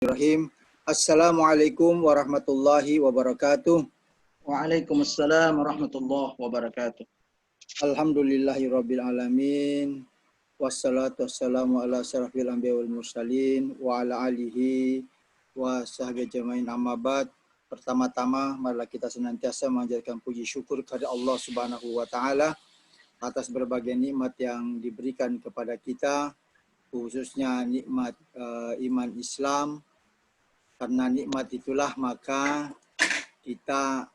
Bismillahirrahmanirrahim. Assalamualaikum warahmatullahi wabarakatuh. Waalaikumsalam warahmatullahi wabarakatuh. Alhamdulillahirabbil alamin. Wassalatu wassalamu ala asyrafil anbiya wal mursalin wa ala alihi wa sahbihi ajmain, amma ba'd. Pertama-tama marilah kita senantiasa mengajarkan puji syukur kepada Allah Subhanahu wa taala atas berbagai nikmat yang diberikan kepada kita, khususnya nikmat iman Islam. Karena nikmat itulah maka kita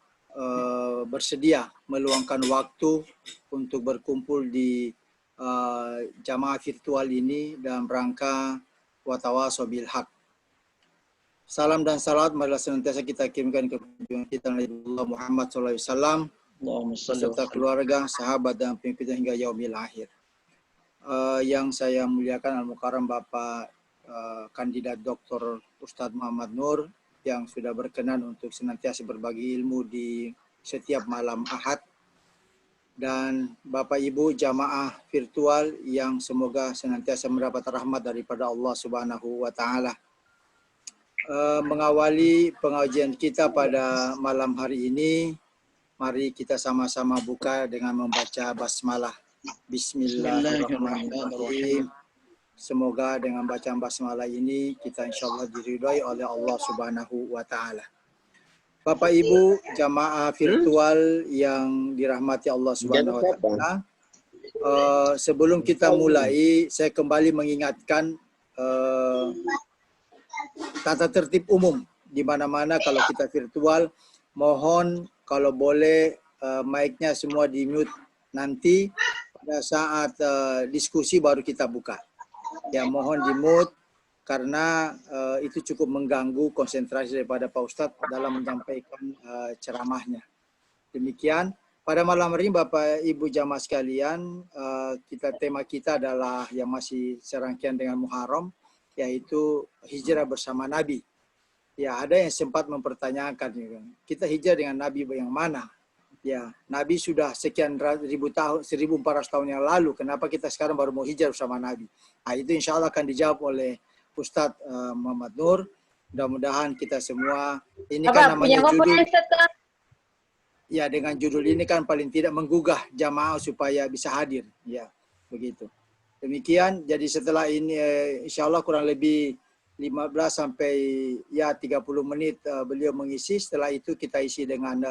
bersedia meluangkan waktu untuk berkumpul di jamaah virtual ini dalam rangka watawasau bil haq. Salam dan salat marilah senantiasa kita kirimkan kepada kita Nabi Muhammad SAW beserta keluarga, sahabat dan pengikutnya hingga yaumil akhir. Yang saya muliakan Al-Mukarram Bapak Kandidat Dr. Ustadz Muhammad Nur yang sudah berkenan untuk senantiasa berbagi ilmu di setiap malam Ahad, dan Bapak Ibu jamaah virtual yang semoga senantiasa mendapat rahmat daripada Allah Subhanahu wa taala. Mengawali pengajian kita pada malam hari ini, mari kita sama-sama buka dengan membaca basmalah. Bismillahirrahmanirrahim. Semoga dengan bacaan basmalah ini kita insyaallah diridhai oleh Allah Subhanahu wa taala. Bapak Ibu jamaah virtual yang dirahmati Allah Subhanahu wa taala, sebelum kita mulai saya kembali mengingatkan tata tertib umum di mana-mana. Kalau kita virtual, mohon kalau boleh mic-nya semua di mute, nanti pada saat diskusi baru kita buka. Ya, mohon di mute karena itu cukup mengganggu konsentrasi daripada Pak Ustadz dalam menyampaikan ceramahnya. Demikian pada malam hari ini Bapak Ibu jamaah sekalian, tema kita adalah yang masih serangkaian dengan Muharram, yaitu hijrah bersama Nabi. Ya, ada yang sempat mempertanyakan, kita hijrah dengan Nabi yang mana? Ya, Nabi sudah sekian ribu tahun, 1400 tahun yang lalu, kenapa kita sekarang baru mau hijrah bersama Nabi? Nah, itu insya Allah akan dijawab oleh Ustadz Muhammad Nur. Mudah-mudahan kita semua, ini kan namanya judul. Ya, dengan judul ini kan paling tidak menggugah jamaah supaya bisa hadir. Ya, begitu. Demikian, jadi setelah ini insya Allah kurang lebih 15 sampai 30 menit beliau mengisi. Setelah itu kita isi dengan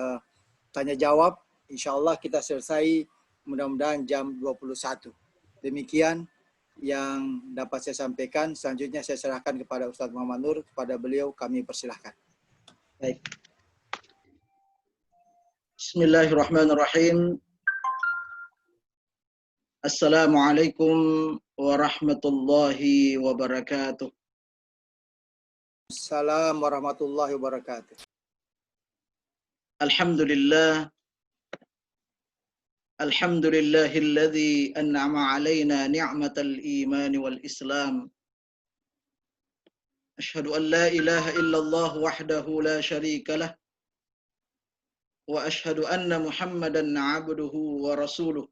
tanya jawab. Insya Allah kita selesai mudah-mudahan jam 21. Demikian yang dapat saya sampaikan. Selanjutnya saya serahkan kepada Ustadz Muhammad Nur. Kepada beliau kami persilahkan. Baik. Bismillahirrahmanirrahim. Assalamualaikum warahmatullahi wabarakatuh. Assalamualaikum warahmatullahi wabarakatuh. Alhamdulillah. Alhamdulillahilladzi an'ama alaina ni'matal iman wal islam. Asyhadu an la ilaha illallah wahdahu la syarika lah. Wa asyhadu anna Muhammadan 'abduhu wa rasuluh.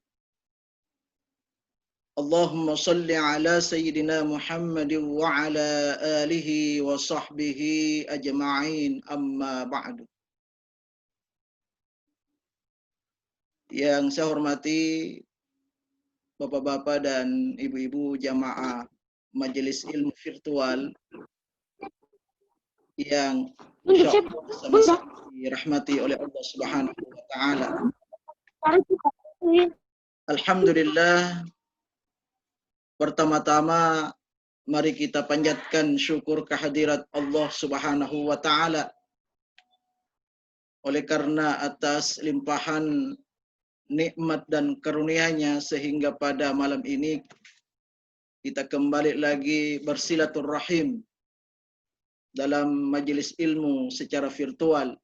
Allahumma salli ala sayyidina Muhammadin wa ala alihi wa sahbihi ajma'in, amma ba'du. Yang saya hormati Bapak-bapak dan Ibu-ibu jamaah majelis ilmu virtual yang sama-sama dirahmati oleh Allah Subhanahu wa taala. Alhamdulillah, pertama-tama mari kita panjatkan syukur kehadirat Allah Subhanahu wa taala. Oleh karena atas limpahan nikmat dan karunia-Nya sehingga pada malam ini kita kembali lagi bersilaturahim dalam majelis ilmu secara virtual.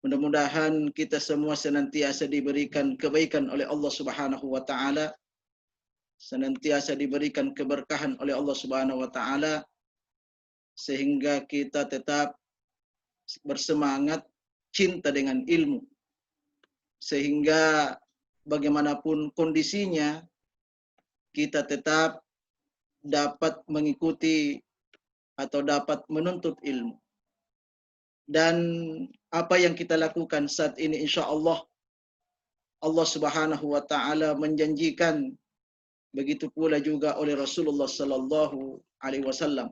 Mudah-mudahan kita semua senantiasa diberikan kebaikan oleh Allah Subhanahu wa taala, senantiasa diberikan keberkahan oleh Allah Subhanahu wa taala, sehingga kita tetap bersemangat cinta dengan ilmu, sehingga bagaimanapun kondisinya kita tetap dapat mengikuti atau dapat menuntut ilmu. Dan apa yang kita lakukan saat ini, insya Allah, Allah Subhanahu wa Ta'ala menjanjikan, begitu pula juga oleh Rasulullah Sallallahu Alaihi Wasallam.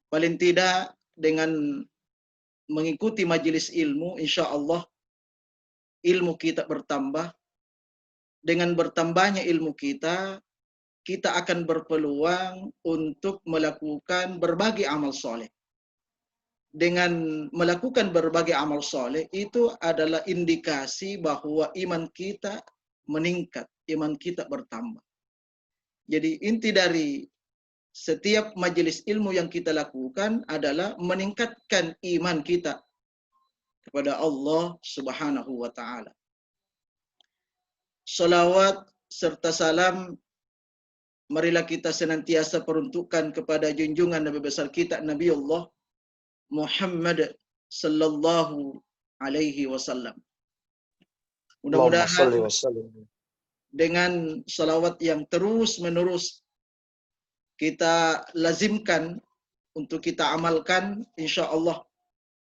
Paling tidak dengan mengikuti majelis ilmu, insya Allah ilmu kita bertambah. Dengan bertambahnya ilmu kita, kita akan berpeluang untuk melakukan berbagai amal soleh. Dengan melakukan berbagai amal soleh, itu adalah indikasi bahwa iman kita meningkat, iman kita bertambah. Jadi inti dari setiap majelis ilmu yang kita lakukan adalah meningkatkan iman kita kepada Allah Subhanahu wa Ta'ala. Salawat serta salam marilah kita senantiasa peruntukkan kepada junjungan Nabi besar kita, Nabi Allah Muhammad sallallahu alaihi wasallam. Mudah-mudahan dengan salawat yang terus menerus kita lazimkan untuk kita amalkan, insya Allah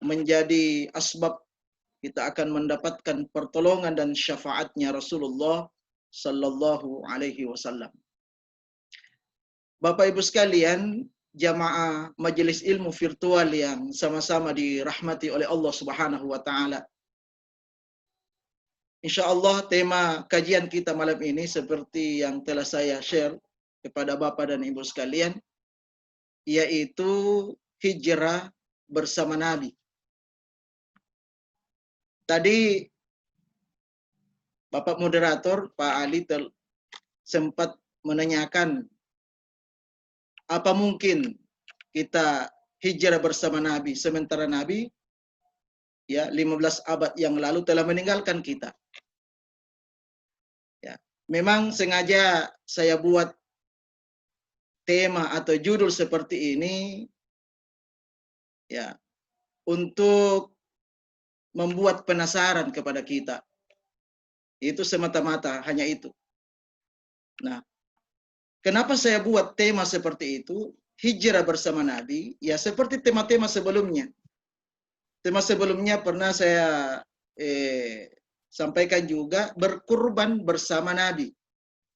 menjadi asbab kita akan mendapatkan pertolongan dan syafaatnya Rasulullah sallallahu alaihi wasallam. Bapak Ibu sekalian, jamaah majelis ilmu virtual yang sama-sama dirahmati oleh Allah Subhanahu wa Ta'ala. Insyaallah tema kajian kita malam ini seperti yang telah saya share kepada Bapak dan Ibu sekalian, yaitu hijrah bersama Nabi. Tadi Bapak moderator Pak Ali sempat menanyakan, apa mungkin kita hijrah bersama Nabi sementara Nabi 15 abad yang lalu telah meninggalkan kita. Ya, memang sengaja saya buat tema atau judul seperti ini ya untuk membuat penasaran kepada kita. Itu semata-mata hanya itu. Nah, kenapa saya buat tema seperti itu? Hijrah bersama Nabi, ya seperti tema-tema sebelumnya. Tema sebelumnya pernah saya sampaikan juga, berkurban bersama Nabi.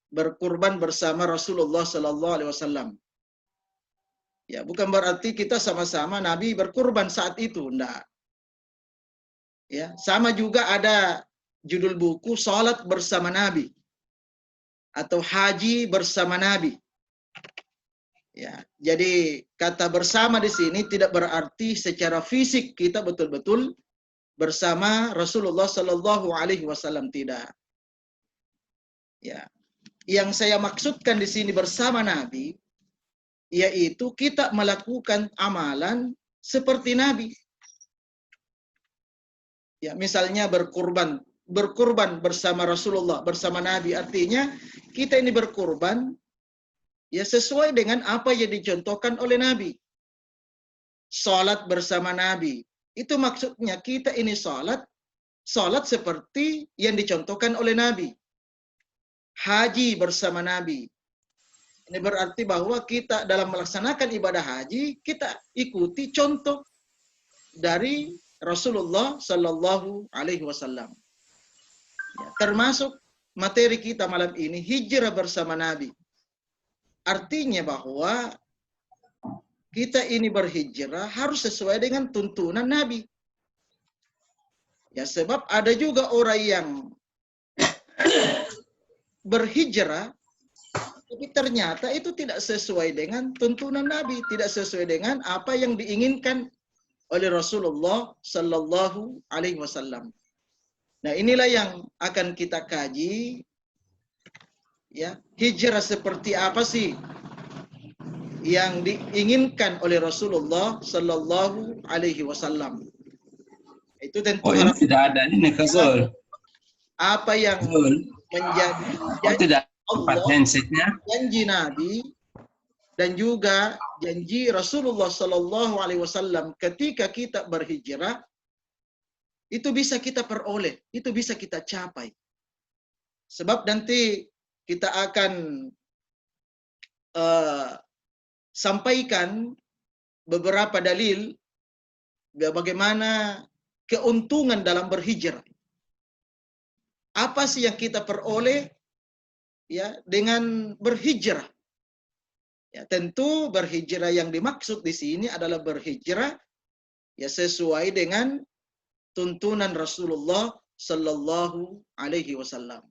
Berkurban bersama Rasulullah Sallallahu Alaihi Wasallam. Ya, bukan berarti kita sama-sama Nabi berkurban saat itu, enggak. Ya, sama juga ada judul buku Salat bersama Nabi atau Haji bersama Nabi. Ya, jadi kata bersama di sini tidak berarti secara fisik kita betul-betul bersama Rasulullah Sallallahu Alaihi Wasallam, tidak. Ya, yang saya maksudkan di sini bersama Nabi, yaitu kita melakukan amalan seperti Nabi. Ya, misalnya berkurban bersama Rasulullah, bersama Nabi, artinya kita ini berkurban ya sesuai dengan apa yang dicontohkan oleh Nabi. Salat bersama Nabi, itu maksudnya kita ini salat seperti yang dicontohkan oleh Nabi. Haji bersama Nabi, ini berarti bahwa kita dalam melaksanakan ibadah haji, kita ikuti contoh dari Rasulullah Sallallahu Alaihi Wasallam. Ya, termasuk materi kita malam ini, hijrah bersama Nabi. Artinya bahwa kita ini berhijrah harus sesuai dengan tuntunan Nabi. Ya, sebab ada juga orang yang berhijrah, tapi ternyata itu tidak sesuai dengan tuntunan Nabi, tidak sesuai dengan apa yang diinginkan oleh Rasulullah Sallallahu Alaihi Wasallam. Nah, inilah yang akan kita kaji. Ya, hijrah seperti apa sih yang diinginkan oleh Rasulullah Sallallahu Alaihi Wasallam? Itu tentu tidak ada ini Kazul. Apa yang menjadi tidak Allah, handsetnya, janji Nabi dan juga janji Rasulullah Sallallahu Alaihi Wasallam ketika kita berhijrah, itu bisa kita peroleh, itu bisa kita capai. Sebab nanti kita akan sampaikan beberapa dalil bagaimana keuntungan dalam berhijrah. Apa sih yang kita peroleh ya dengan berhijrah? Ya, tentu berhijrah yang dimaksud di sini adalah berhijrah ya sesuai dengan tuntunan Rasulullah Sallallahu Alaihi Wasallam.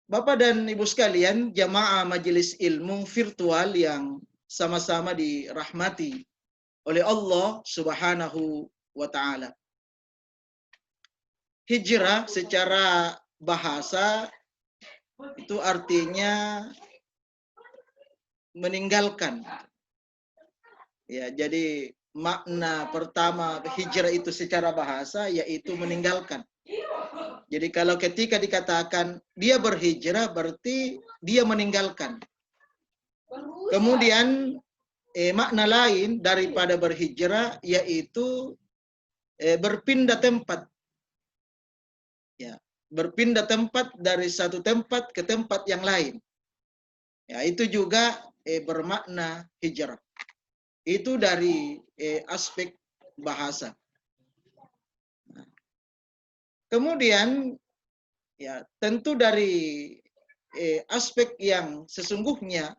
Bapak dan Ibu sekalian, jamaah majelis ilmu virtual yang sama-sama dirahmati oleh Allah Subhanahu wa Ta'ala. Hijrah secara bahasa itu artinya meninggalkan. Ya, jadi makna pertama hijrah itu secara bahasa yaitu meninggalkan. Jadi kalau ketika dikatakan dia berhijrah berarti dia meninggalkan. Kemudian makna lain daripada berhijrah yaitu berpindah tempat. Ya, berpindah tempat dari satu tempat ke tempat yang lain. Ya, itu juga bermakna hijrah. Itu dari aspek bahasa. Kemudian ya tentu dari aspek yang sesungguhnya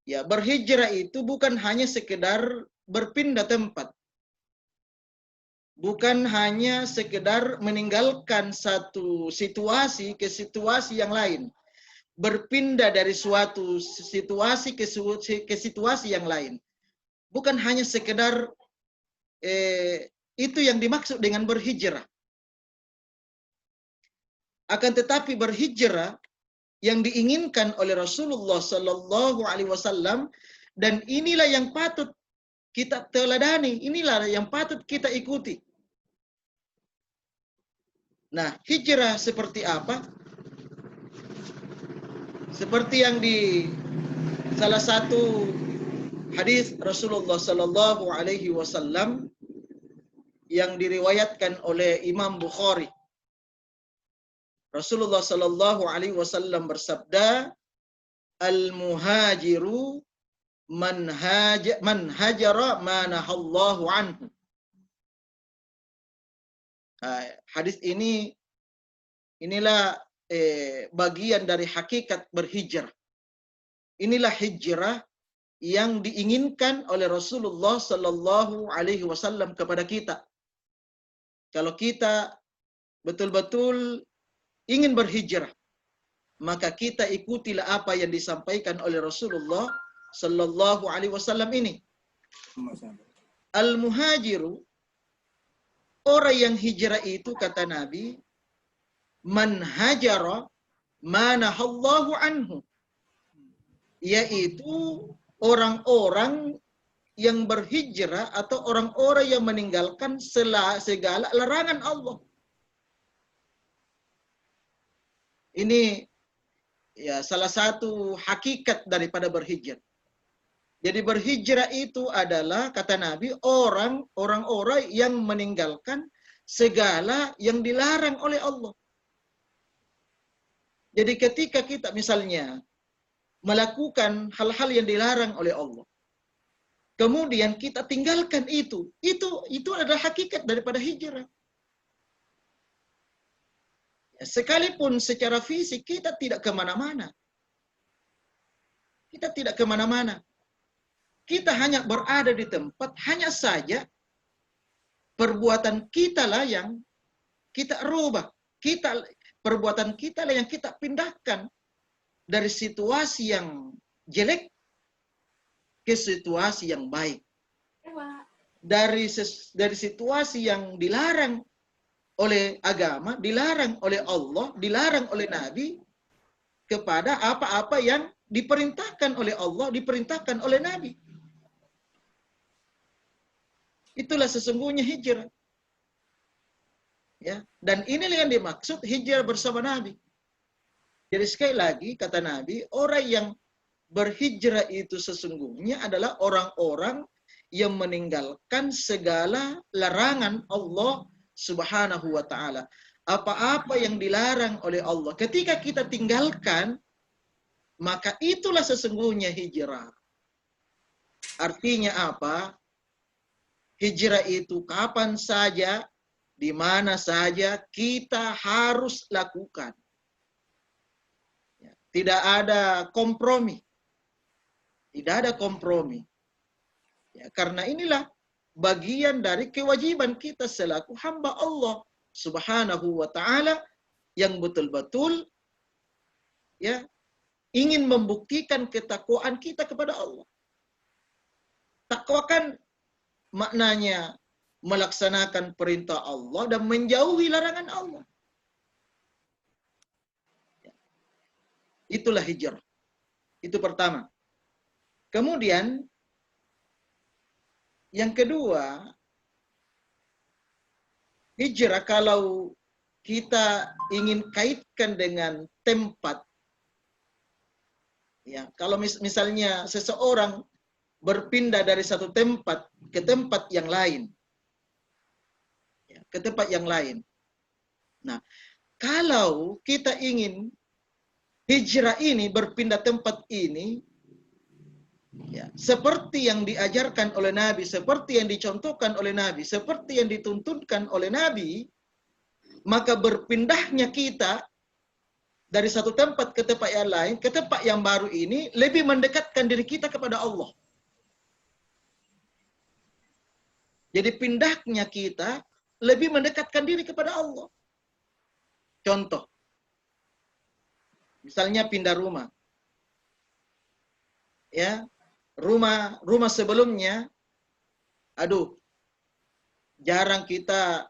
ya berhijrah itu bukan hanya sekedar berpindah tempat. Bukan hanya sekedar meninggalkan satu situasi ke situasi yang lain. Berpindah dari suatu situasi ke situasi yang lain. Bukan hanya sekedar itu yang dimaksud dengan berhijrah. Akan tetapi berhijrah yang diinginkan oleh Rasulullah Sallallahu Alaihi Wasallam dan inilah yang patut kita teladani, inilah yang patut kita ikuti. Nah, hijrah seperti apa? Seperti yang di salah satu hadis Rasulullah Sallallahu Alaihi Wasallam yang diriwayatkan oleh Imam Bukhari. Rasulullah Sallallahu Alaihi Wasallam bersabda, "Al-muhajiru man hajara ma nahallahu anhu." Hadis inilah bagian dari hakikat berhijrah. Inilah hijrah yang diinginkan oleh Rasulullah Sallallahu Alaihi Wasallam kepada kita. Kalau kita betul-betul ingin berhijrah, maka kita ikutilah apa yang disampaikan oleh Rasulullah Sallallahu Alaihi Wasallam ini. Al-muhajiru, orang yang hijrah itu kata Nabi, man hajara manahallahu anhu, yaitu orang-orang yang berhijrah atau orang-orang yang meninggalkan segala larangan Allah. Ini ya salah satu hakikat daripada berhijrah. Jadi berhijrah itu adalah kata Nabi orang-orang yang meninggalkan segala yang dilarang oleh Allah. Jadi ketika kita misalnya melakukan hal-hal yang dilarang oleh Allah, kemudian kita tinggalkan itu adalah hakikat daripada hijrah. Sekalipun secara fisik kita tidak kemana-mana. Kita tidak kemana-mana. Kita hanya berada di tempat, hanya saja perbuatan kita lah yang kita rubah. Perbuatan kita lah yang kita pindahkan dari situasi yang jelek ke situasi yang baik. Dari situasi yang dilarang oleh agama, dilarang oleh Allah, dilarang oleh Nabi, kepada apa-apa yang diperintahkan oleh Allah, diperintahkan oleh Nabi. Itulah sesungguhnya hijrah. Ya, dan inilah yang dimaksud hijrah bersama Nabi. Jadi sekali lagi kata Nabi, orang yang berhijrah itu sesungguhnya adalah orang-orang yang meninggalkan segala larangan Allah Subhanahu wa ta'ala. Apa-apa yang dilarang oleh Allah, ketika kita tinggalkan, maka itulah sesungguhnya hijrah. Artinya apa? Hijrah itu kapan saja, di mana saja kita harus lakukan. Tidak ada kompromi. Tidak ada kompromi. Ya, karena inilah bagian dari kewajiban kita selaku hamba Allah Subhanahu wa taala yang betul-betul ya ingin membuktikan ketakwaan kita kepada Allah. Takwa kan maknanya melaksanakan perintah Allah dan menjauhi larangan Allah. Itulah hijrah. Itu pertama. Kemudian yang kedua, hijrah kalau kita ingin kaitkan dengan tempat, ya, kalau misalnya seseorang berpindah dari satu tempat ke tempat yang lain, ya, ke tempat yang lain. Nah, kalau kita ingin hijrah ini berpindah tempat ini, ya, seperti yang diajarkan oleh Nabi, seperti yang dicontohkan oleh Nabi, seperti yang dituntunkan oleh Nabi, maka berpindahnya kita dari satu tempat ke tempat yang lain, ke tempat yang baru ini, lebih mendekatkan diri kita kepada Allah. Jadi pindahnya kita lebih mendekatkan diri kepada Allah. Contoh, misalnya pindah rumah. Ya, rumah sebelumnya, aduh, jarang kita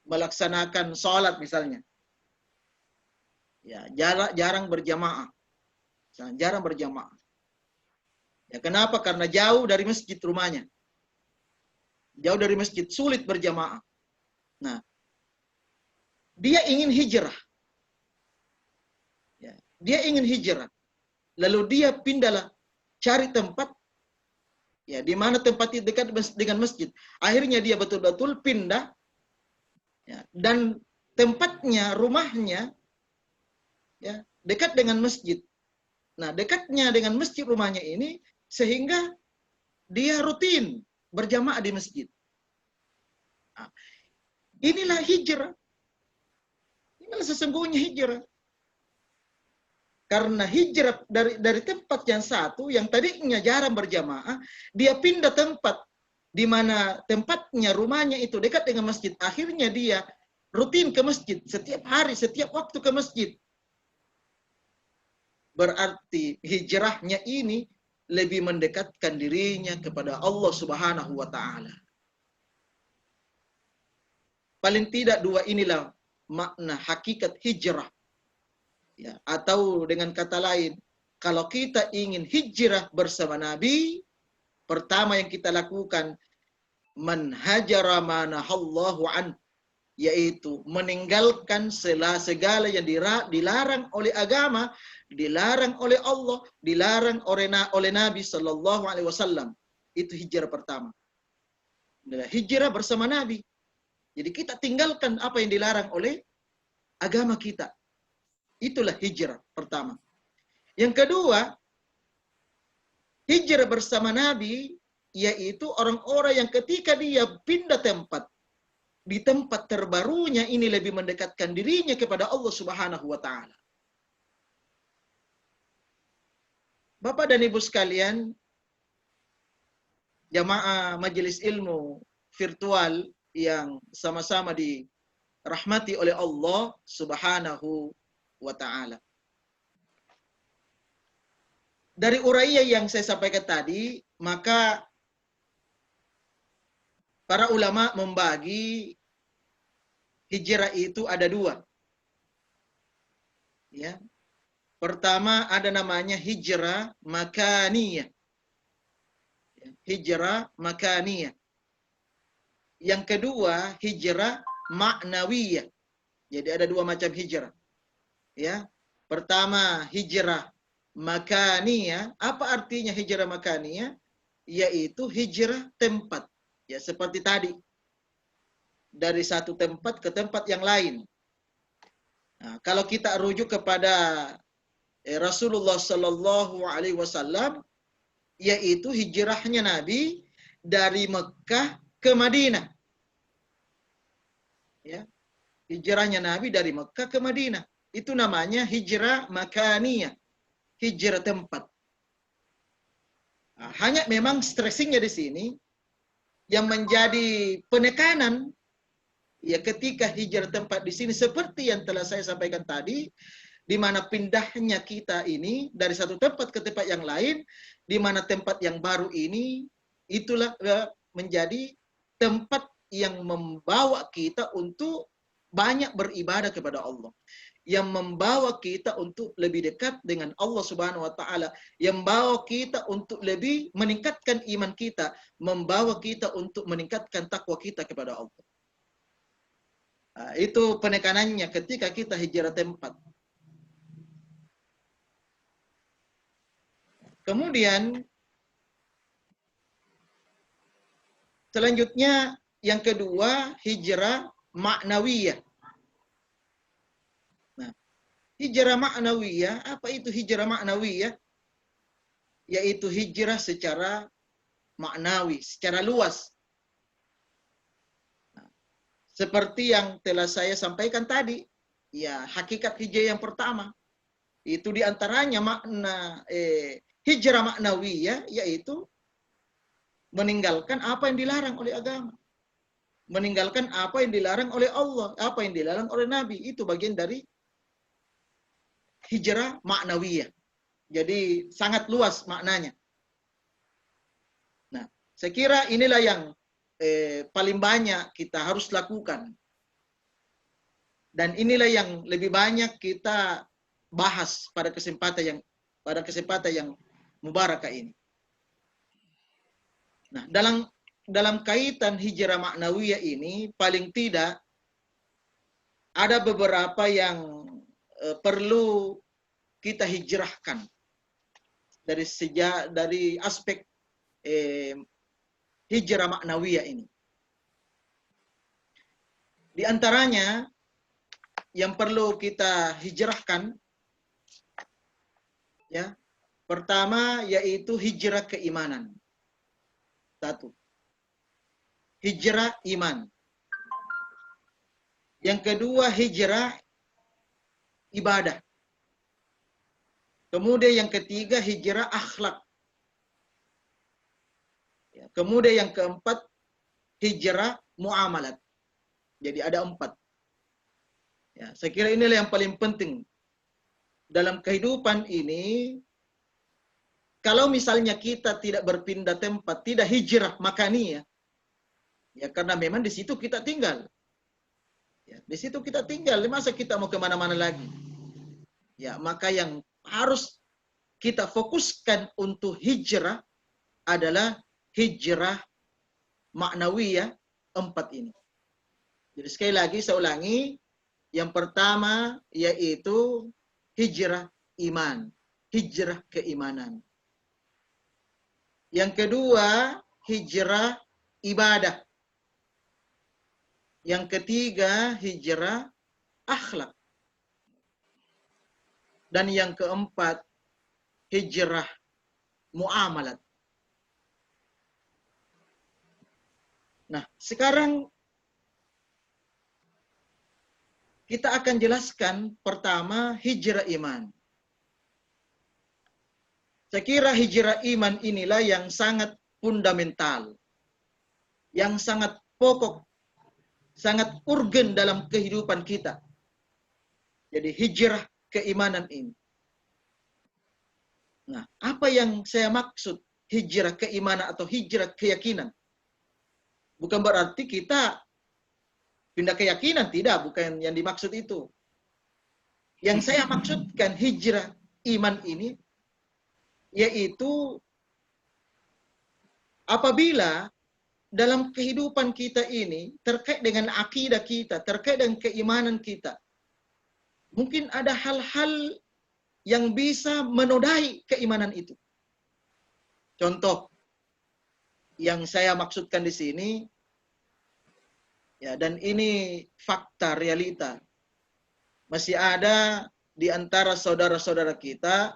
melaksanakan sholat misalnya. Ya, jarang berjamaah. Jarang berjamaah. Ya, kenapa? Karena jauh dari masjid rumahnya. Jauh dari masjid, sulit berjamaah. Nah, dia ingin hijrah. Ya, dia ingin hijrah. Lalu dia pindahlah cari tempat, ya, di mana tempat itu dekat dengan masjid. Akhirnya dia betul-betul pindah, ya, dan tempatnya, rumahnya, ya, dekat dengan masjid. Nah, dekatnya dengan masjid rumahnya ini sehingga dia rutin berjamaah di masjid. Nah, inilah hijrah. Inilah sesungguhnya hijrah. Karena hijrah dari tempat yang satu, yang tadinya jarang berjamaah, dia pindah tempat di mana tempatnya, rumahnya itu dekat dengan masjid. Akhirnya dia rutin ke masjid, setiap hari, setiap waktu ke masjid. Berarti hijrahnya ini lebih mendekatkan dirinya kepada Allah Subhanahu wa taala. Paling tidak dua inilah makna hakikat hijrah. Ya, atau dengan kata lain, kalau kita ingin hijrah bersama Nabi, pertama yang kita lakukan, man hajara ma nahallahu an, yaitu meninggalkan segala yang dilarang oleh agama, dilarang oleh Allah, dilarang oleh Nabi Sallallahu Alaihi Wasallam. Itu hijrah pertama. Hijrah bersama Nabi. Jadi kita tinggalkan apa yang dilarang oleh agama kita. Itulah hijrah pertama. Yang kedua, hijrah bersama Nabi, yaitu orang-orang yang ketika dia pindah tempat, di tempat terbarunya ini lebih mendekatkan dirinya kepada Allah Subhanahu wa taala. Bapak dan Ibu sekalian, jamaah majelis ilmu virtual yang sama-sama dirahmati oleh Allah Subhanahu wa taala. Dari uraian yang saya sampaikan tadi, maka para ulama membagi hijrah itu ada dua. Ya. Pertama ada namanya hijrah makaniyah. Hijrah makaniyah. Yang kedua hijrah ma'nawiyah. Jadi ada dua macam hijrah. Ya. Pertama hijrah makaniyah. Apa artinya hijrah makaniyah? Yaitu hijrah tempat. Ya, seperti tadi. Dari satu tempat ke tempat yang lain. Nah, kalau kita rujuk kepada Rasulullah Sallallahu Alaihi Wasallam, yaitu hijrahnya Nabi dari Mekah ke Madinah. Ya, hijrahnya Nabi dari Mekah ke Madinah. Itu namanya hijrah makaniyah, hijrah tempat. Nah, hanya memang stressingnya di sini yang menjadi penekanan ya ketika hijrah tempat di sini seperti yang telah saya sampaikan tadi, di mana pindahnya kita ini dari satu tempat ke tempat yang lain, di mana tempat yang baru ini itulah menjadi tempat yang membawa kita untuk banyak beribadah kepada Allah, yang membawa kita untuk lebih dekat dengan Allah Subhanahu wa taala, yang membawa kita untuk lebih meningkatkan iman kita, membawa kita untuk meningkatkan takwa kita kepada Allah. Nah, itu penekanannya ketika kita hijrah tempat. Kemudian selanjutnya yang kedua hijrah maknawiyah. Nah, hijrah maknawiyah, apa itu hijrah maknawiyah? Yaitu hijrah secara maknawi, secara luas. Nah, seperti yang telah saya sampaikan tadi, ya hakikat hijrah yang pertama itu diantaranya makna hijrah maknawiyah, yaitu meninggalkan apa yang dilarang oleh agama, meninggalkan apa yang dilarang oleh Allah, apa yang dilarang oleh Nabi. Itu bagian dari hijrah maknawiyah. Jadi sangat luas maknanya. Nah, saya kira inilah yang paling banyak kita harus lakukan. Dan inilah yang lebih banyak kita bahas pada kesempatan yang mubarakah ini. Nah, dalam kaitan hijrah maknawiyah ini paling tidak ada beberapa yang perlu kita hijrahkan dari aspek hijrah maknawiyah ini. Di antaranya yang perlu kita hijrahkan, ya, pertama yaitu hijrah keimanan. Satu, hijrah iman. Yang kedua, hijrah ibadah. Kemudian yang ketiga, hijrah akhlak. Kemudian yang keempat, hijrah muamalat. Jadi ada 4. Ya, saya kira inilah yang paling penting dalam kehidupan ini. Kalau misalnya kita tidak berpindah tempat, tidak hijrah makaniyah, ya karena memang di situ kita tinggal. Ya, di situ kita tinggal, masa kita mau kemana-mana lagi? Ya, maka yang harus kita fokuskan untuk hijrah adalah hijrah maknawiyah 4 ini. Jadi sekali lagi saya ulangi, yang pertama yaitu hijrah iman, hijrah keimanan. Yang kedua, hijrah ibadah. Yang ketiga, hijrah akhlak. Dan yang keempat, hijrah muamalat. Nah, sekarang kita akan jelaskan pertama hijrah iman. Saya kira hijrah iman inilah yang sangat fundamental, yang sangat pokok, sangat urgen dalam kehidupan kita. Jadi hijrah keimanan ini. Nah, apa yang saya maksud hijrah keimanan atau hijrah keyakinan? Bukan berarti kita pindah keyakinan, tidak, bukan yang dimaksud itu. Yang saya maksudkan hijrah iman ini yaitu apabila dalam kehidupan kita ini terkait dengan akidah kita, terkait dengan keimanan kita, mungkin ada hal-hal yang bisa menodai keimanan itu. Contoh yang saya maksudkan di sini, ya, dan ini fakta realita, masih ada di antara saudara-saudara kita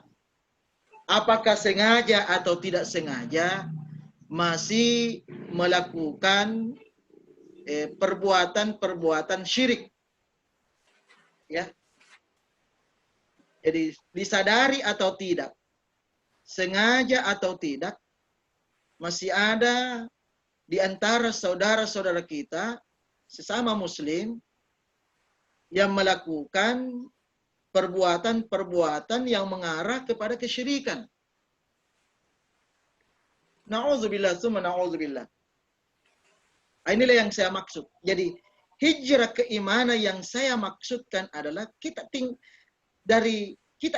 apakah sengaja atau tidak sengaja masih melakukan perbuatan-perbuatan syirik. Ya. Jadi disadari atau tidak, sengaja atau tidak, masih ada di antara saudara-saudara kita sesama muslim yang melakukan perbuatan-perbuatan yang mengarah kepada kesyirikan. Na'udzubillah, summa na'udzubillah. Inilah yang saya maksud. Jadi hijrah keimanan yang saya maksudkan adalah kita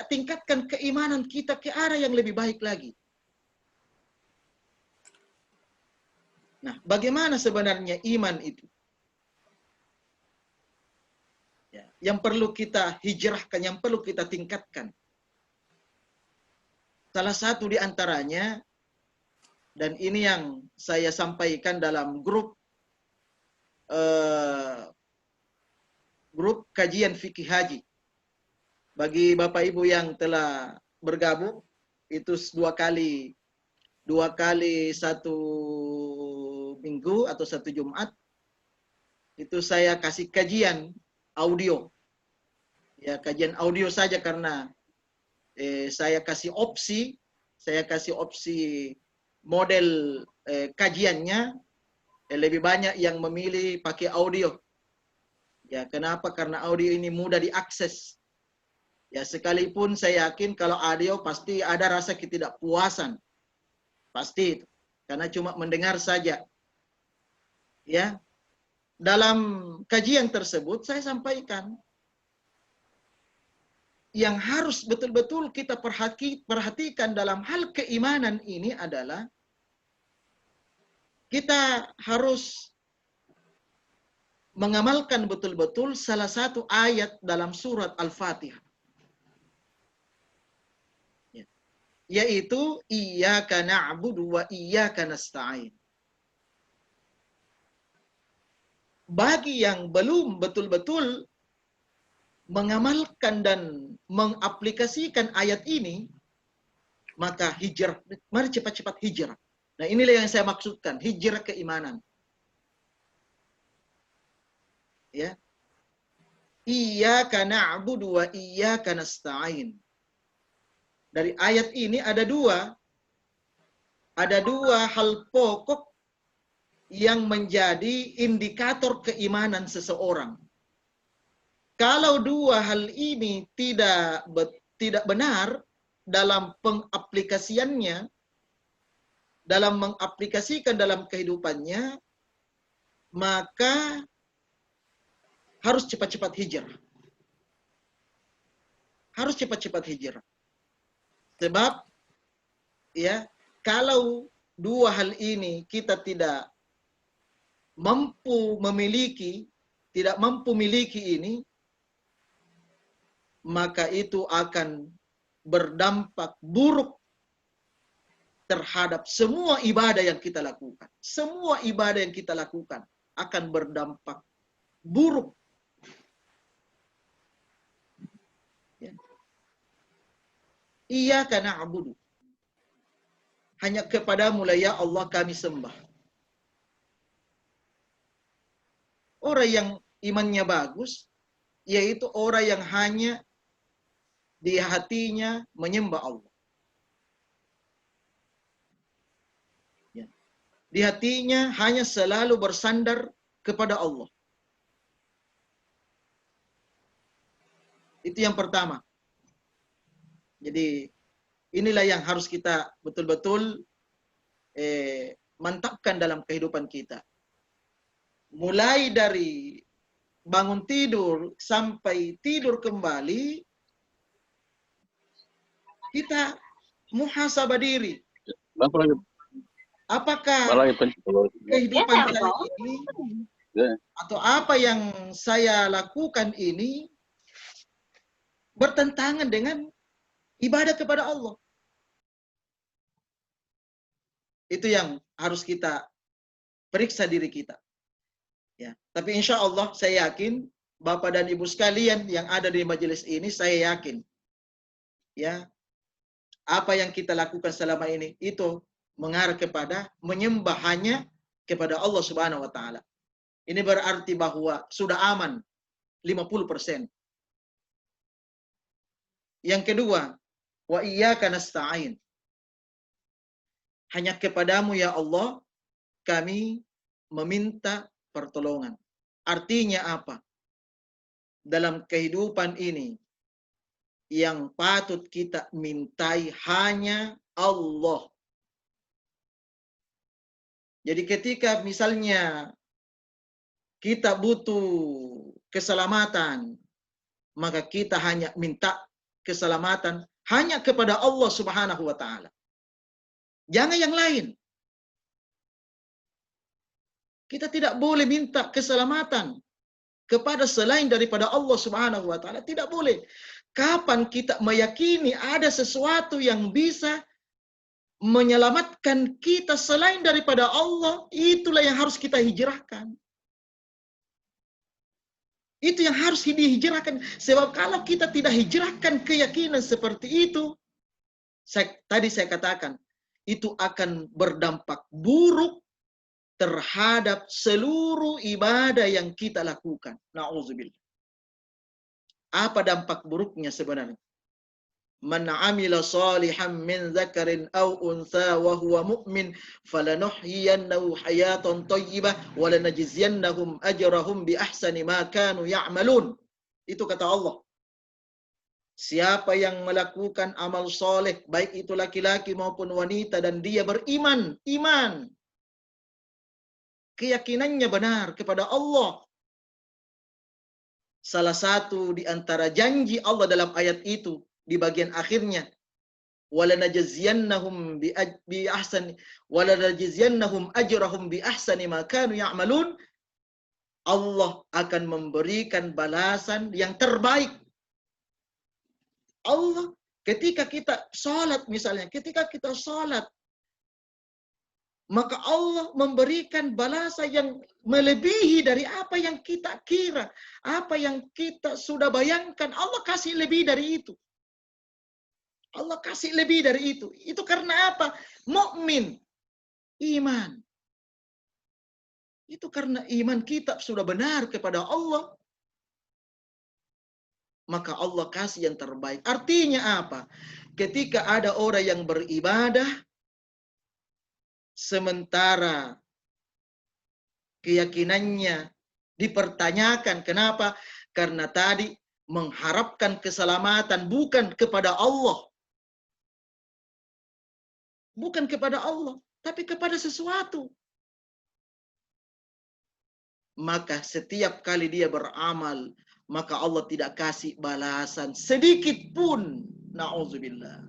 tingkatkan keimanan kita ke arah yang lebih baik lagi. Nah, bagaimana sebenarnya iman itu? Ya, yang perlu kita hijrahkan, yang perlu kita tingkatkan. Salah satu di antaranya, dan ini yang saya sampaikan dalam grup kajian fikih haji. Bagi Bapak Ibu yang telah bergabung, itu dua kali satu minggu atau satu Jumat, itu saya kasih kajian audio. Ya, kajian audio saja karena saya kasih opsi model kajiannya, lebih banyak yang memilih pakai audio. Ya, kenapa? Karena audio ini mudah diakses. Ya, sekalipun saya yakin kalau audio pasti ada rasa ketidakpuasan. Pasti itu. Karena cuma mendengar saja. Ya. Dalam kajian tersebut saya sampaikan yang harus betul-betul kita perhatikan dalam hal keimanan ini adalah kita harus mengamalkan betul-betul salah satu ayat dalam surat Al-Fatihah. Yaitu iyyaka na'budu wa iyyaka nasta'in. Bagi yang belum betul-betul mengamalkan dan mengaplikasikan ayat ini, maka hijrah, mari cepat-cepat hijrah. Nah, inilah yang saya maksudkan, hijrah keimanan. Ya. Iyyaka na'budu wa iyyaka nasta'in. Dari ayat ini ada dua hal pokok yang menjadi indikator keimanan seseorang. Kalau dua hal ini tidak benar dalam pengaplikasiannya, dalam mengaplikasikan dalam kehidupannya, maka harus cepat-cepat hijrah. Harus cepat-cepat hijrah. Sebab ya, kalau dua hal ini kita tidak mampu memiliki ini, maka itu akan berdampak buruk terhadap semua ibadah yang kita lakukan. Semua ibadah yang kita lakukan akan berdampak buruk. Iyyaka na'budu. Hanya kepadamu lah ya Allah kami sembah. Orang yang imannya bagus, yaitu orang yang hanya di hatinya menyembah Allah. Ya. Di hatinya hanya selalu bersandar kepada Allah. Itu yang pertama. Jadi inilah yang harus kita betul-betul mantapkan dalam kehidupan kita. Mulai dari bangun tidur sampai tidur kembali, kita muhasabah diri. Apakah kehidupan saya ini atau apa yang saya lakukan ini bertentangan dengan ibadah kepada Allah? Itu yang harus kita periksa diri kita. Ya, tapi insya Allah saya yakin Bapak dan Ibu sekalian yang ada di majelis ini, saya yakin ya, apa yang kita lakukan selama ini itu mengarah kepada menyembah hanya kepada Allah Subhanahu wa taala. Ini berarti bahwa sudah aman 50%. Yang kedua, wa iyyaka nasta'in. Hanya kepadamu ya Allah kami meminta pertolongan. Artinya apa? Dalam kehidupan ini yang patut kita mintai hanya Allah. Jadi ketika misalnya kita butuh keselamatan, maka kita hanya minta keselamatan hanya kepada Allah Subhanahu wa taala. Jangan yang lain. Kita tidak boleh minta keselamatan kepada selain daripada Allah Subhanahu wa taala, tidak boleh. Kapan kita meyakini ada sesuatu yang bisa menyelamatkan kita selain daripada Allah, itulah yang harus kita hijrahkan. Itu yang harus dihijrahkan. Sebab kalau kita tidak hijrahkan keyakinan seperti itu, tadi saya katakan, itu akan berdampak buruk terhadap seluruh ibadah yang kita lakukan. Na'udzubillah. Apa dampak buruknya sebenarnya? Man 'amila shalihan min dzakarin aw untha wa huwa mu'min falanuhyiyannahu hayatan thayyibah wa lanajziyannahum ajrahum bi ahsani ma kanu ya'malun. Itu kata Allah. Siapa yang melakukan amal soleh, baik itu laki-laki maupun wanita, dan dia beriman, iman, keyakinannya benar kepada Allah. Salah satu di antara janji Allah dalam ayat itu di bagian akhirnya, walanajziyannahum bi ahsani walanajziyannahum ajrahum bi ahsani ma kanu ya'malun. Allah akan memberikan balasan yang terbaik. Allah ketika kita salat misalnya, ketika kita salat, maka Allah memberikan balasan yang melebihi dari apa yang kita kira, apa yang kita sudah bayangkan. Allah kasih lebih dari itu. Allah kasih lebih dari itu. Itu karena apa? Mukmin, iman. Itu karena iman kita sudah benar kepada Allah. Maka Allah kasih yang terbaik. Artinya apa? Ketika ada orang yang beribadah, sementara keyakinannya dipertanyakan. Kenapa? Karena tadi mengharapkan keselamatan bukan kepada Allah. Bukan kepada Allah, tapi kepada sesuatu. Maka setiap kali dia beramal, maka Allah tidak kasih balasan sedikit pun. Na'udzubillah.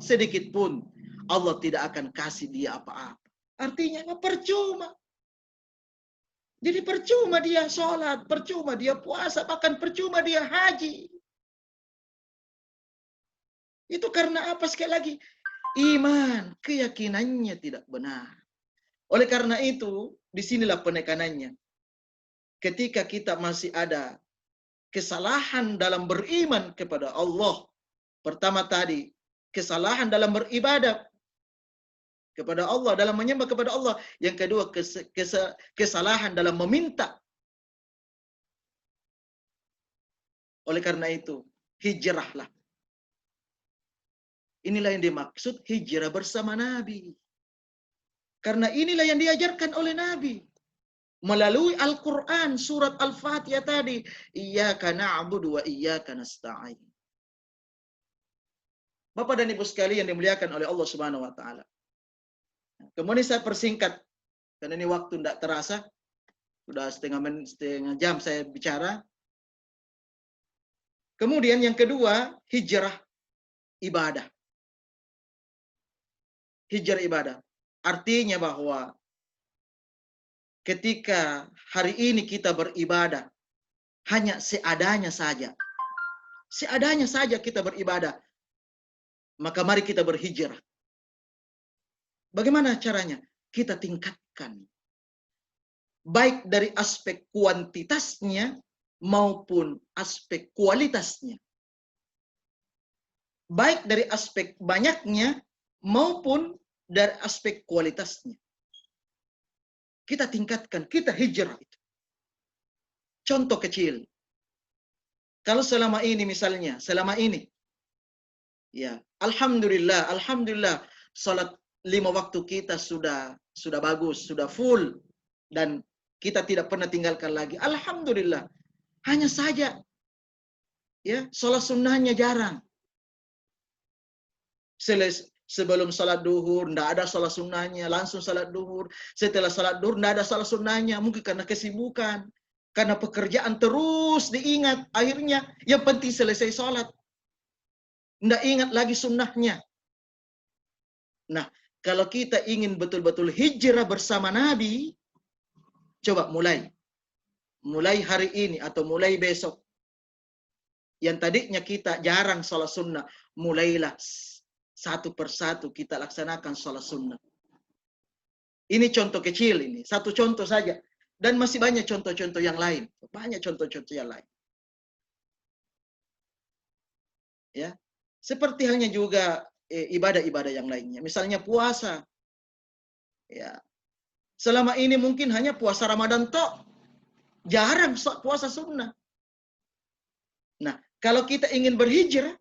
Sedikit pun. Allah tidak akan kasih dia apa-apa. Artinya percuma. Jadi percuma dia sholat, percuma dia puasa, bahkan percuma dia haji. Itu karena apa? Sekali lagi, iman, keyakinannya tidak benar. Oleh karena itu, disinilah penekanannya. Ketika kita masih ada kesalahan dalam beriman kepada Allah. Pertama tadi, kesalahan dalam beribadah kepada Allah, dalam menyembah kepada Allah. Yang kedua, kesalahan dalam meminta. Oleh karena itu, hijrahlah. Inilah yang dimaksud hijrah bersama Nabi. Karena inilah yang diajarkan oleh Nabi. Melalui Al-Quran, surat Al-Fatihah tadi. Iyyaka na'budu wa iyyaka nasta'in. Bapak dan Ibu sekalian yang dimuliakan oleh Allah Subhanahu wa taala. Kemudian saya persingkat karena ini waktu tidak terasa. Sudah setengah jam saya bicara. Kemudian yang kedua, hijrah ibadah. Hijrah ibadah. Artinya bahwa ketika hari ini kita beribadah hanya seadanya saja. Seadanya saja kita beribadah. Maka mari kita berhijrah. Bagaimana caranya? Kita tingkatkan. Baik dari aspek kuantitasnya maupun aspek kualitasnya. baik dari aspek banyaknya maupun dari aspek kualitasnya. Kita tingkatkan, kita hijrah itu. Contoh kecil. Kalau selama ini misalnya, ya, alhamdulillah, salat 5 waktu kita sudah bagus, sudah full, dan kita tidak pernah tinggalkan lagi. Alhamdulillah. Hanya saja, ya, salat sunnahnya jarang. Sebelum salat duhur, tidak ada salat sunnahnya, langsung salat duhur. Setelah salat duhur, tidak ada salat sunnahnya, mungkin karena kesibukan. Karena pekerjaan terus diingat, akhirnya yang penting selesai salat. Tidak ingat lagi sunnahnya. Nah, kalau kita ingin betul-betul hijrah bersama Nabi, coba mulai hari ini atau mulai besok. Yang tadinya kita jarang salat sunnah, mulailah satu persatu kita laksanakan salat sunnah. Ini contoh kecil ini, satu contoh saja. Dan masih banyak contoh-contoh yang lain. Banyak contoh-contoh yang lain. Ya, seperti halnya juga ibadah-ibadah yang lainnya. Misalnya puasa. Ya, selama ini mungkin hanya puasa Ramadan tok. Jarang puasa sunnah. Nah, kalau kita ingin berhijrah,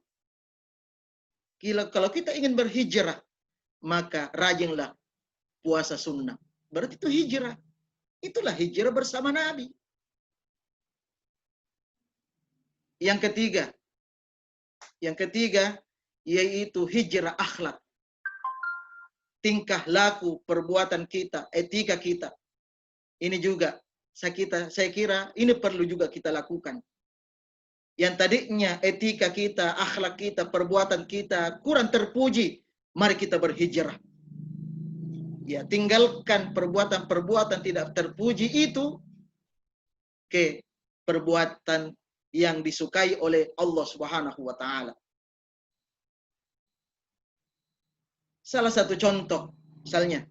maka rajinlah puasa sunnah. Berarti itu hijrah. Itulah hijrah bersama Nabi. Yang ketiga yaitu hijrah akhlak. Tingkah laku, perbuatan kita, etika kita. Ini juga saya kira ini perlu juga kita lakukan. Yang tadinya etika kita, akhlak kita, perbuatan kita kurang terpuji, mari kita berhijrah. Ya, tinggalkan perbuatan-perbuatan tidak terpuji itu ke perbuatan yang disukai oleh Allah Subhanahu wa taala. Salah satu contoh, misalnya,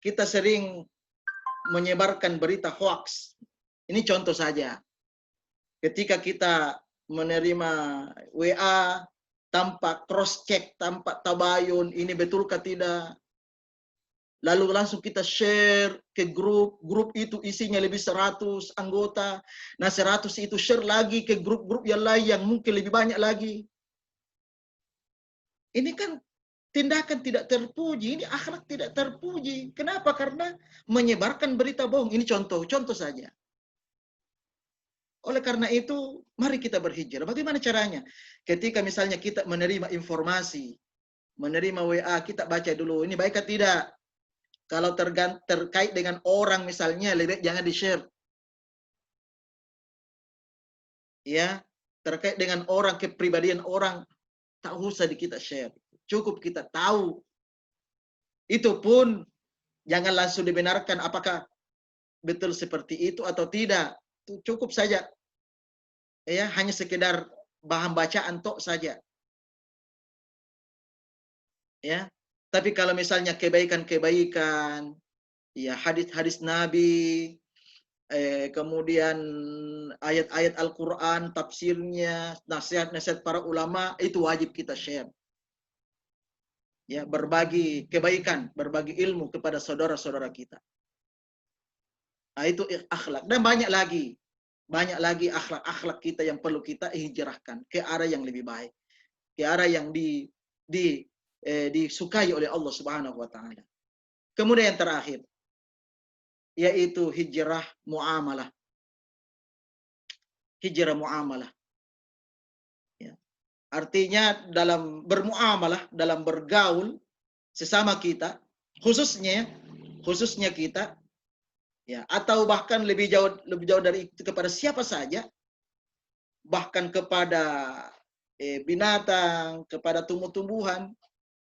kita sering menyebarkan berita hoax. Ini contoh saja. Ketika kita menerima WA tanpa cross check, tanpa tabayun, ini betulkah tidak? Lalu langsung kita share ke grup itu isinya lebih 100 anggota. Nah 100 itu share lagi ke grup-grup yang lain yang mungkin lebih banyak lagi. Ini kan tindakan tidak terpuji, ini akhlak tidak terpuji. Kenapa? Karena menyebarkan berita bohong. Ini contoh saja. Oleh karena itu, mari kita berhijrah. Bagaimana caranya? Ketika misalnya kita menerima informasi, menerima WA, kita baca dulu, ini baik atau tidak? Kalau terkait dengan orang misalnya, lebih jangan di-share. Ya, terkait dengan orang, kepribadian orang, tak usah kita share. Cukup kita tahu. Itu pun jangan langsung dibenarkan apakah betul seperti itu atau tidak. Cukup saja. Ya, hanya sekedar bahan bacaan tok saja. Ya. Tapi kalau misalnya kebaikan-kebaikan, ya hadis-hadis Nabi, kemudian ayat-ayat Al-Qur'an, tafsirnya, nasihat-nasihat para ulama, itu wajib kita share. Ya, berbagi kebaikan, berbagi ilmu kepada saudara-saudara kita. Nah, itu akhlak. Dan banyak lagi akhlak-akhlak kita yang perlu kita hijrahkan ke arah yang lebih baik, ke arah yang disukai oleh Allah Subhanahu wa taala. Kemudian yang terakhir yaitu hijrah muamalah. Hijrah muamalah. Ya. Artinya dalam bermuamalah, dalam bergaul sesama kita, khususnya kita, ya, atau bahkan lebih jauh dari itu kepada siapa saja, bahkan kepada binatang, kepada tumbuh-tumbuhan,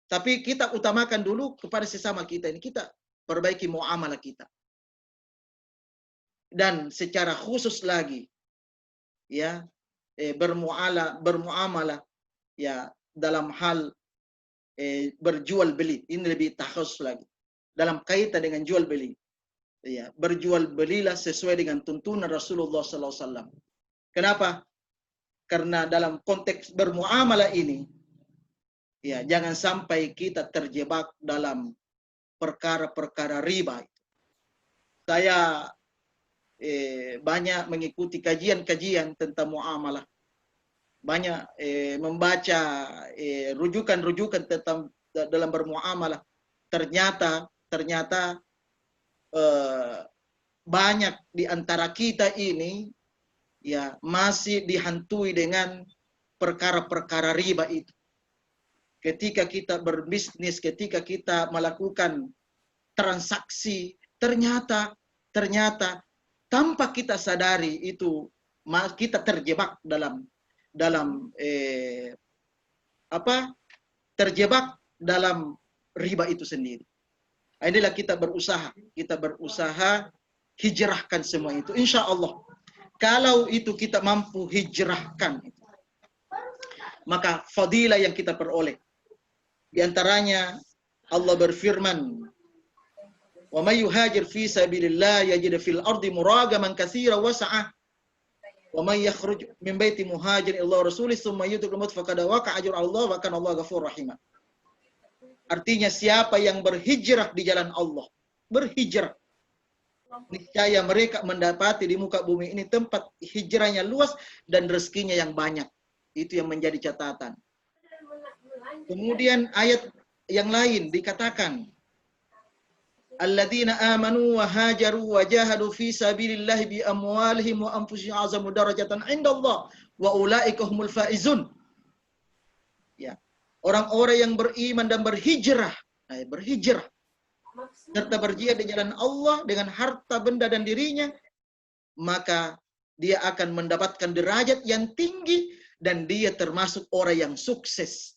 tapi kita utamakan dulu kepada sesama kita ini, kita perbaiki muamalah kita. Dan secara khusus lagi, ya, bermuamalah, ya, dalam hal berjual beli, ini lebih khusus lagi dalam kaitan dengan jual beli. Ya, berjual belilah sesuai dengan tuntunan Rasulullah SAW. Kenapa? Karena dalam konteks bermuamalah ini, ya jangan sampai kita terjebak dalam perkara-perkara riba. Saya banyak mengikuti kajian-kajian tentang muamalah, banyak membaca rujukan-rujukan tentang dalam bermuamalah. Ternyata banyak di antara kita ini ya masih dihantui dengan perkara-perkara riba itu. Ketika kita berbisnis, ketika kita melakukan transaksi, ternyata tanpa kita sadari itu kita terjebak terjebak dalam riba itu sendiri. Inilah kita berusaha hijrahkan semua itu. Insya Allah, kalau itu kita mampu hijrahkan, maka fadilah yang kita peroleh. Di antaranya Allah berfirman, "Wa may yuhajir fi sabilillah yajid fil ardi muragaman katsiran wa sa'ah. Wa may yakhruj min baiti muhajirin ila rasulih tsumma yudrikul maut faqad waqa'a ajru Allah wa kana Allah ghafurur rahim." Artinya siapa yang berhijrah di jalan Allah, berhijrah, niscaya mereka mendapati di muka bumi ini tempat hijrahnya luas dan rezekinya yang banyak. Itu yang menjadi catatan. Kemudian ayat yang lain dikatakan, alladzina amanu wa hajaru wa jahadu fi sabilillah bi amwalihim wa anfusihim azamu darajatan indallah wa ulaika humul faizun. Ya, orang-orang yang beriman dan berhijrah serta berjihad di jalan Allah dengan harta benda dan dirinya, maka dia akan mendapatkan derajat yang tinggi dan dia termasuk orang yang sukses.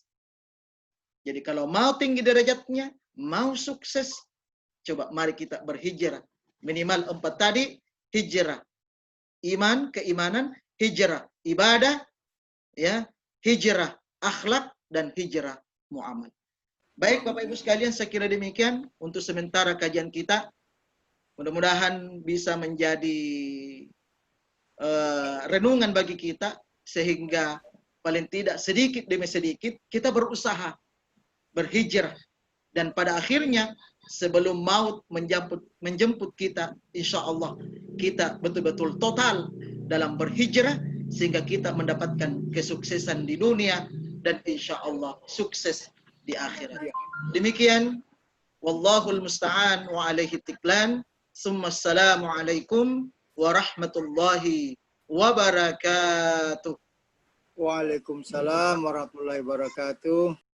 Jadi kalau mau tinggi derajatnya, mau sukses, coba mari kita berhijrah. Minimal 4 tadi, hijrah iman, keimanan, hijrah ibadah, ya, hijrah akhlak, dan hijrah muamalah. Baik Bapak Ibu sekalian, saya kira demikian untuk sementara kajian kita. Mudah-mudahan bisa menjadi renungan bagi kita, sehingga paling tidak sedikit demi sedikit kita berusaha berhijrah, dan pada akhirnya sebelum maut menjemput kita, insya Allah kita betul-betul total dalam berhijrah, sehingga kita mendapatkan kesuksesan di dunia dan insya Allah sukses di akhirat. Demikian, wallahul musta'an wa alaihi tiklan. Assalamualaikum warahmatullahi wabarakatuh. Waalaikumsalam warahmatullahi wabarakatuh.